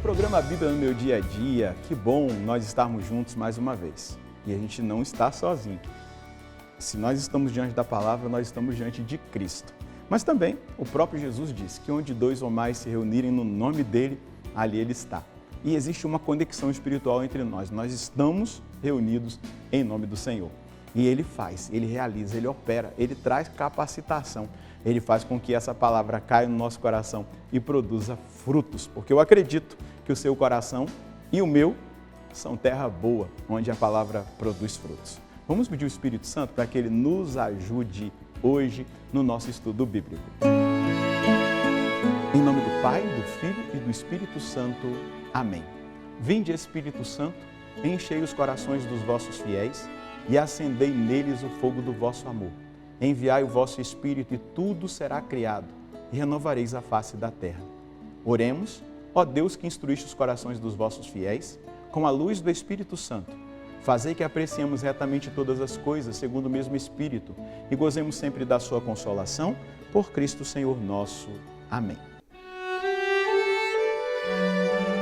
programa Bíblia no meu dia a dia. Que bom nós estarmos juntos mais uma vez. E a gente não está sozinho. Se nós estamos diante da palavra, nós estamos diante de Cristo. Mas também o próprio Jesus disse que onde dois ou mais se reunirem no nome dele, ali ele está. E existe uma conexão espiritual entre nós. Nós estamos reunidos em nome do Senhor. E ele faz, ele realiza, ele opera, ele traz capacitação. Ele faz com que essa palavra caia no nosso coração e produza frutos. Porque eu acredito que o seu coração e o meu são terra boa, onde a palavra produz frutos. Vamos pedir o Espírito Santo para que ele nos ajude hoje no nosso estudo bíblico. Em nome do Pai, do Filho e do Espírito Santo. Amém. Vinde, Espírito Santo, enchei os corações dos vossos fiéis e acendei neles o fogo do vosso amor. Enviai o vosso Espírito e tudo será criado e renovareis a face da terra. Oremos, ó Deus que instruíste os corações dos vossos fiéis, com a luz do Espírito Santo. Fazei que apreciemos retamente todas as coisas segundo o mesmo Espírito e gozemos sempre da sua consolação, por Cristo Senhor nosso. Amém.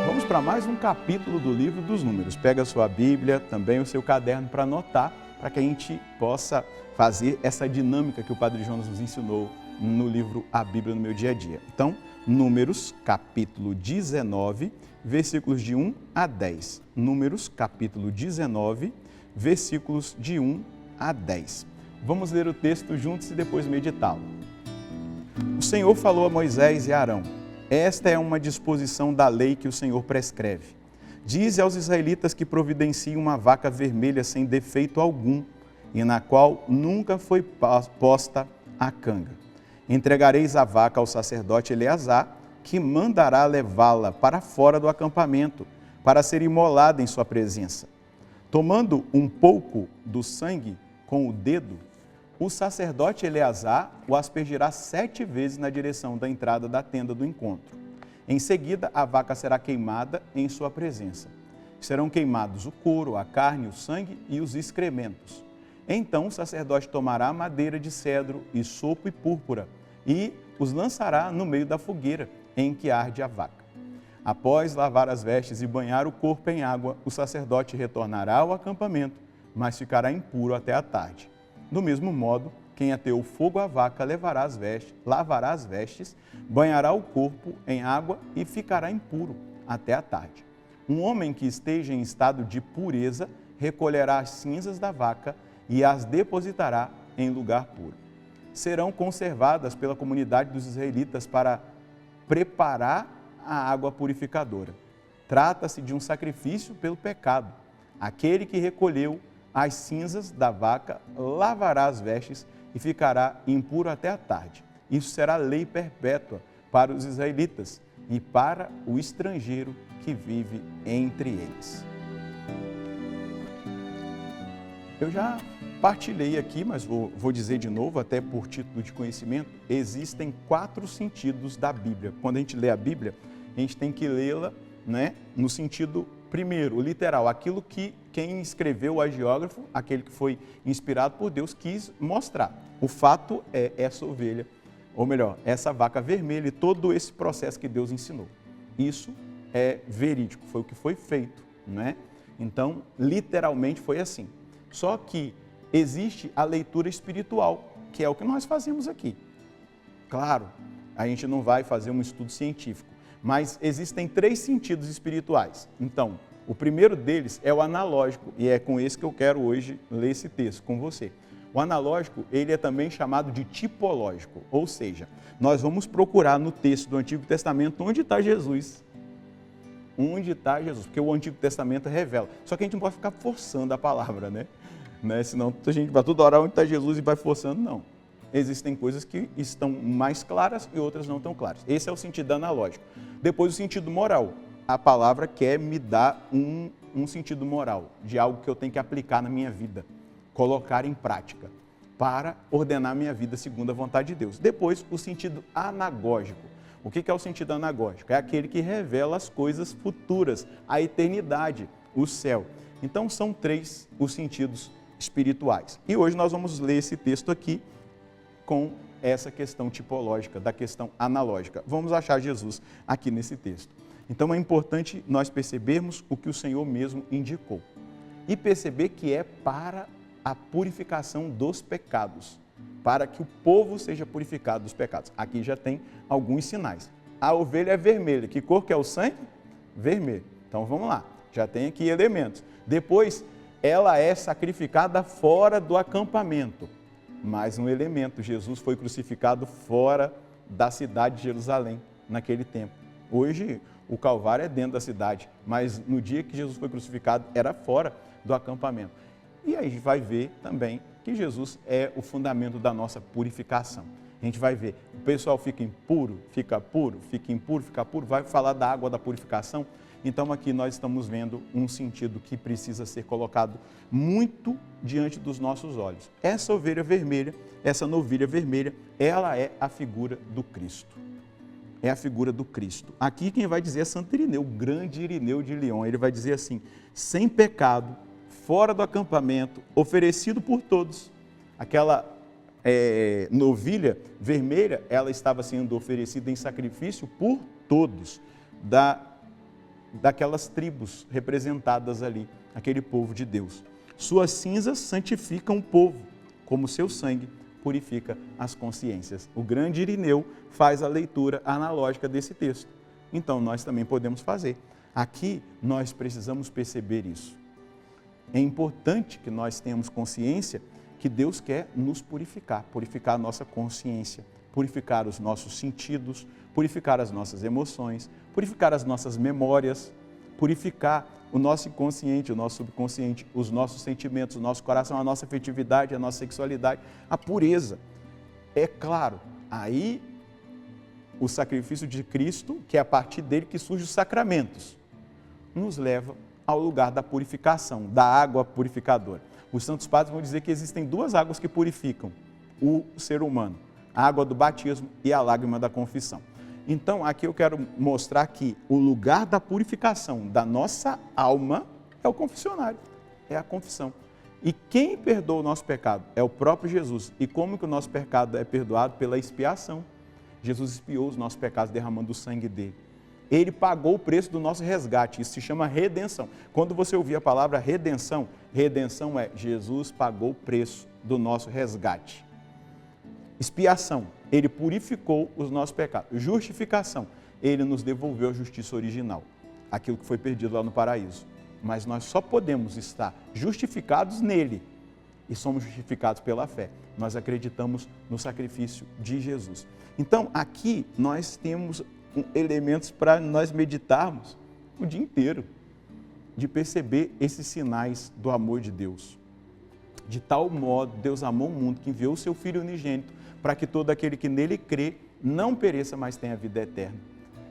Vamos para mais um capítulo do livro dos Números. Pega a sua Bíblia, também o seu caderno para anotar, para que a gente possa fazer essa dinâmica que o Padre Jonas nos ensinou no livro A Bíblia no meu dia a dia. Então, Números, capítulo 19, versículos de 1 a 10. Números, capítulo 19, versículos de 1 a 10. Vamos ler o texto juntos e depois meditá-lo. O Senhor falou a Moisés e a Arão: esta é uma disposição da lei que o Senhor prescreve. Dize aos israelitas que providenciem uma vaca vermelha sem defeito algum, e na qual nunca foi posta a canga. Entregareis a vaca ao sacerdote Eleazar, que mandará levá-la para fora do acampamento, para ser imolada em sua presença. Tomando um pouco do sangue com o dedo, o sacerdote Eleazar o aspergirá 7 vezes na direção da entrada da tenda do encontro. Em seguida, a vaca será queimada em sua presença. Serão queimados o couro, a carne, o sangue e os excrementos. Então o sacerdote tomará madeira de cedro, isopo e púrpura e os lançará no meio da fogueira em que arde a vaca. Após lavar as vestes e banhar o corpo em água, o sacerdote retornará ao acampamento, mas ficará impuro até a tarde. Do mesmo modo, quem ateou fogo à vaca lavará as vestes, banhará o corpo em água e ficará impuro até a tarde. Um homem que esteja em estado de pureza recolherá as cinzas da vaca e as depositará em lugar puro. Serão conservadas pela comunidade dos israelitas para preparar a água purificadora. Trata-se de um sacrifício pelo pecado. Aquele que recolheu as cinzas da vaca lavará as vestes e ficará impuro até a tarde. Isso será lei perpétua para os israelitas e para o estrangeiro que vive entre eles. Eu já partilhei aqui, mas vou dizer de novo, até por título de conhecimento, existem 4 sentidos da Bíblia. Quando a gente lê a Bíblia, a gente tem que lê-la, né, no sentido primeiro, literal, aquilo que quem escreveu, o agiógrafo, aquele que foi inspirado por Deus, quis mostrar. O fato é essa ovelha, ou melhor, essa vaca vermelha e todo esse processo que Deus ensinou. Isso é verídico, foi o que foi feito, né? Então, literalmente foi assim. Só que existe a leitura espiritual, que é o que nós fazemos aqui. Claro, a gente não vai fazer um estudo científico, mas existem 3 sentidos espirituais. Então, o primeiro deles é o analógico, e é com esse que eu quero hoje ler esse texto com você. O analógico, ele é também chamado de tipológico, ou seja, nós vamos procurar no texto do Antigo Testamento onde está Jesus. Onde está Jesus? Porque o Antigo Testamento revela. Só que a gente não pode ficar forçando a palavra, né? Senão a gente vai toda hora onde está Jesus e vai forçando, não. Existem coisas que estão mais claras e outras não tão claras. Esse é o sentido analógico. Depois o sentido moral. A palavra quer me dar um sentido moral, de algo que eu tenho que aplicar na minha vida, colocar em prática, para ordenar minha vida segundo a vontade de Deus. Depois o sentido anagógico. O que é o sentido anagógico? É aquele que revela as coisas futuras, a eternidade, o céu. Então são 3 os sentidos espirituais. E hoje nós vamos ler esse texto aqui com essa questão tipológica, da questão analógica. Vamos achar Jesus aqui nesse texto. Então é importante nós percebermos o que o Senhor mesmo indicou. E perceber que é para a purificação dos pecados, para que o povo seja purificado dos pecados. Aqui já tem alguns sinais. A ovelha é vermelha. Que cor que é o sangue? Vermelho. Então vamos lá, já tem aqui elementos. Depois, ela é sacrificada fora do acampamento. Mais um elemento, Jesus foi crucificado fora da cidade de Jerusalém, naquele tempo. Hoje, o Calvário é dentro da cidade, mas no dia que Jesus foi crucificado, era fora do acampamento. E aí a gente vai ver também que Jesus é o fundamento da nossa purificação. A gente vai ver, o pessoal fica impuro, fica puro, fica impuro, fica puro, vai falar da água da purificação. Então aqui nós estamos vendo um sentido que precisa ser colocado muito diante dos nossos olhos. Essa ovelha vermelha, essa novilha vermelha, ela é a figura do Cristo. É a figura do Cristo. Aqui quem vai dizer é Santo Irineu, o grande Irineu de Lyon. Ele vai dizer assim, sem pecado, fora do acampamento, oferecido por todos. Aquela novilha vermelha, ela estava sendo oferecida em sacrifício por todos, daquelas tribos representadas ali, aquele povo de Deus. Suas cinzas santificam o povo, como seu sangue purifica as consciências. O grande Irineu faz a leitura analógica desse texto. Então, nós também podemos fazer. Aqui, nós precisamos perceber isso. É importante que nós tenhamos consciência que Deus quer nos purificar, purificar a nossa consciência, purificar os nossos sentidos, purificar as nossas emoções, purificar as nossas memórias, purificar o nosso inconsciente, o nosso subconsciente, os nossos sentimentos, o nosso coração, a nossa afetividade, a nossa sexualidade, a pureza. É claro, aí o sacrifício de Cristo, que é a partir dele que surgem os sacramentos, nos leva ao lugar da purificação, da água purificadora. Os santos padres vão dizer que existem duas águas que purificam o ser humano, a água do batismo e a lágrima da confissão. Então, aqui eu quero mostrar que o lugar da purificação da nossa alma é o confessionário, é a confissão. E quem perdoa o nosso pecado é o próprio Jesus. E como que o nosso pecado é perdoado? Pela expiação. Jesus expiou os nossos pecados derramando o sangue dele. Ele pagou o preço do nosso resgate, isso se chama redenção. Quando você ouvir a palavra redenção, redenção é Jesus pagou o preço do nosso resgate. Expiação, ele purificou os nossos pecados. Justificação, ele nos devolveu a justiça original, aquilo que foi perdido lá no paraíso. Mas nós só podemos estar justificados nele e somos justificados pela fé. Nós acreditamos no sacrifício de Jesus. Então, aqui nós temos elementos para nós meditarmos o dia inteiro, de perceber esses sinais do amor de Deus. De tal modo, Deus amou o mundo que enviou o seu Filho unigênito para que todo aquele que nele crê não pereça, mas tenha vida eterna.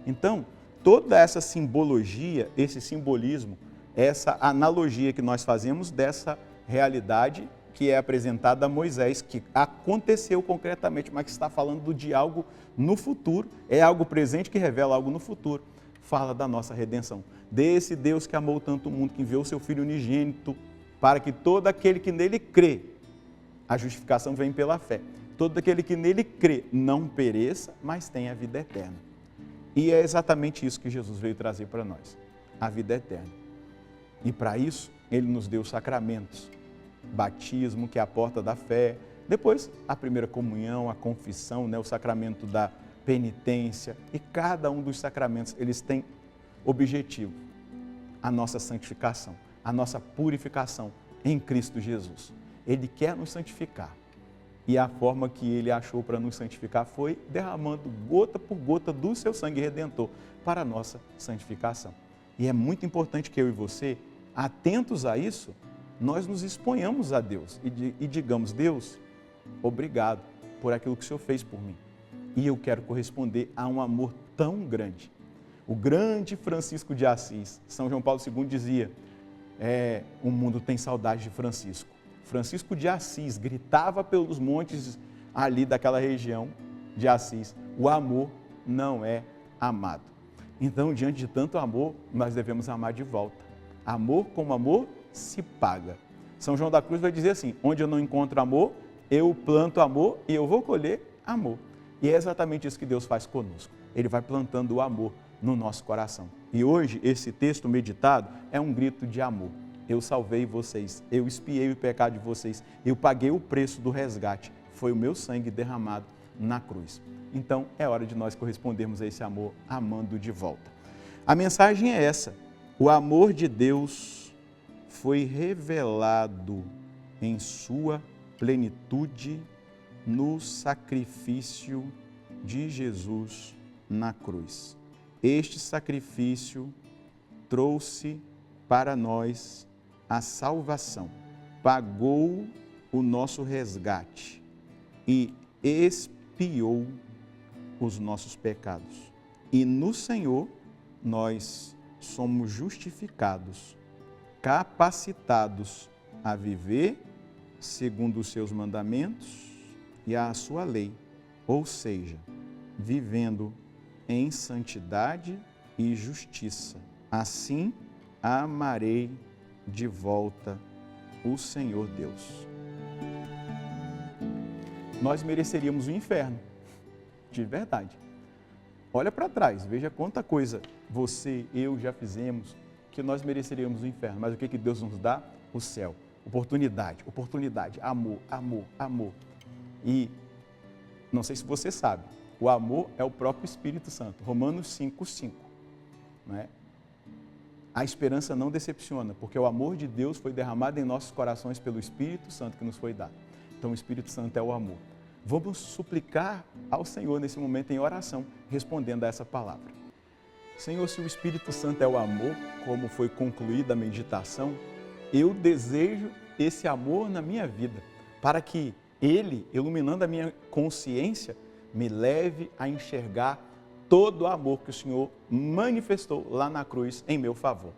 Então, toda essa simbologia, esse simbolismo, essa analogia que nós fazemos dessa realidade que é apresentada a Moisés, que aconteceu concretamente, mas que está falando de algo no futuro, é algo presente que revela algo no futuro, fala da nossa redenção. Desse Deus que amou tanto o mundo, que enviou o seu Filho unigênito, para que todo aquele que nele crê, a justificação vem pela fé, todo aquele que nele crê não pereça, mas tenha a vida eterna. E é exatamente isso que Jesus veio trazer para nós, a vida eterna. E para isso, ele nos deu os sacramentos, batismo, que é a porta da fé, depois a primeira comunhão, a confissão, o sacramento da penitência, e cada um dos sacramentos, eles têm objetivo, a nossa santificação, a nossa purificação em Cristo Jesus. Ele quer nos santificar, e a forma que ele achou para nos santificar foi derramando gota por gota do seu sangue redentor para a nossa santificação. E é muito importante que eu e você, atentos a isso, nós nos exponhamos a Deus e digamos: Deus, obrigado por aquilo que o Senhor fez por mim. E eu quero corresponder a um amor tão grande. O grande Francisco de Assis, São João Paulo II dizia, o mundo tem saudade de Francisco. Francisco de Assis gritava pelos montes ali daquela região de Assis: o amor não é amado. Então, diante de tanto amor, nós devemos amar de volta. Amor como amor se paga. São João da Cruz vai dizer assim: onde eu não encontro amor, eu planto amor e eu vou colher amor. E é exatamente isso que Deus faz conosco. Ele vai plantando o amor no nosso coração. E hoje esse texto meditado é um grito de amor. Eu salvei vocês, eu expiei o pecado de vocês, eu paguei o preço do resgate, foi o meu sangue derramado na cruz. Então é hora de nós correspondermos a esse amor amando de volta. A mensagem é essa: o amor de Deus foi revelado em sua plenitude no sacrifício de Jesus na cruz. Este sacrifício trouxe para nós a salvação, pagou o nosso resgate e expiou os nossos pecados. E no Senhor nós somos justificados, capacitados a viver segundo os seus mandamentos e a sua lei, ou seja, vivendo em santidade e justiça. Assim amarei de volta o Senhor Deus. Nós mereceríamos o inferno, de verdade. Olha para trás, veja quanta coisa você, eu já fizemos que nós mereceríamos o inferno. Mas o que Deus nos dá? O céu. Oportunidade, oportunidade, amor, amor, amor. E não sei se você sabe, o amor é o próprio Espírito Santo. Romanos 5:5. Não é? A esperança não decepciona, porque o amor de Deus foi derramado em nossos corações pelo Espírito Santo que nos foi dado. Então o Espírito Santo é o amor. Vamos suplicar ao Senhor nesse momento em oração, respondendo a essa palavra. Senhor, se o Espírito Santo é o amor, como foi concluída a meditação, eu desejo esse amor na minha vida, para que ele, iluminando a minha consciência, me leve a enxergar todo o amor que o Senhor manifestou lá na cruz em meu favor.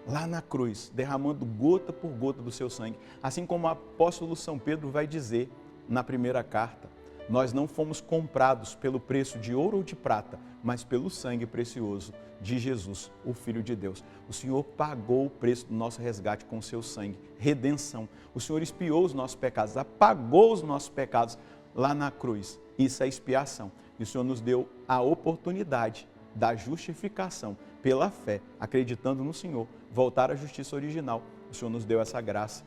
Lá na cruz, derramando gota por gota do seu sangue. Assim como o apóstolo São Pedro vai dizer na primeira carta, nós não fomos comprados pelo preço de ouro ou de prata, mas pelo sangue precioso de Jesus, o Filho de Deus. O Senhor pagou o preço do nosso resgate com o seu sangue, redenção. O Senhor expiou os nossos pecados, apagou os nossos pecados lá na cruz. Isso é expiação. E o Senhor nos deu a oportunidade da justificação pela fé, acreditando no Senhor, voltar à justiça original. O Senhor nos deu essa graça.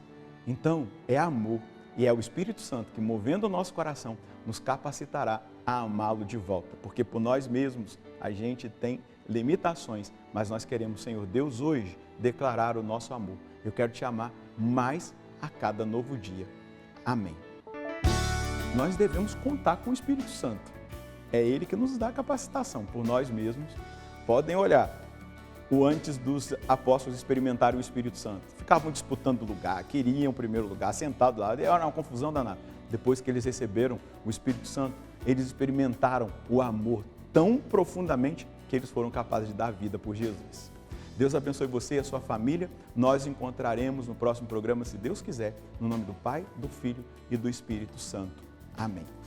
Então, é amor. E é o Espírito Santo que, movendo o nosso coração, nos capacitará a amá-lo de volta. Porque por nós mesmos a gente tem limitações, mas nós queremos, Senhor Deus, hoje declarar o nosso amor. Eu quero te amar mais a cada novo dia. Amém. Nós devemos contar com o Espírito Santo. É Ele que nos dá a capacitação. Por nós mesmos, podem olhar o antes dos apóstolos experimentarem o Espírito Santo. Ficavam disputando lugar, queriam o primeiro lugar, sentados lá, era uma confusão danada. Depois que eles receberam o Espírito Santo, eles experimentaram o amor tão profundamente que eles foram capazes de dar vida por Jesus. Deus abençoe você e a sua família. Nós encontraremos no próximo programa, se Deus quiser, no nome do Pai, do Filho e do Espírito Santo. Amém.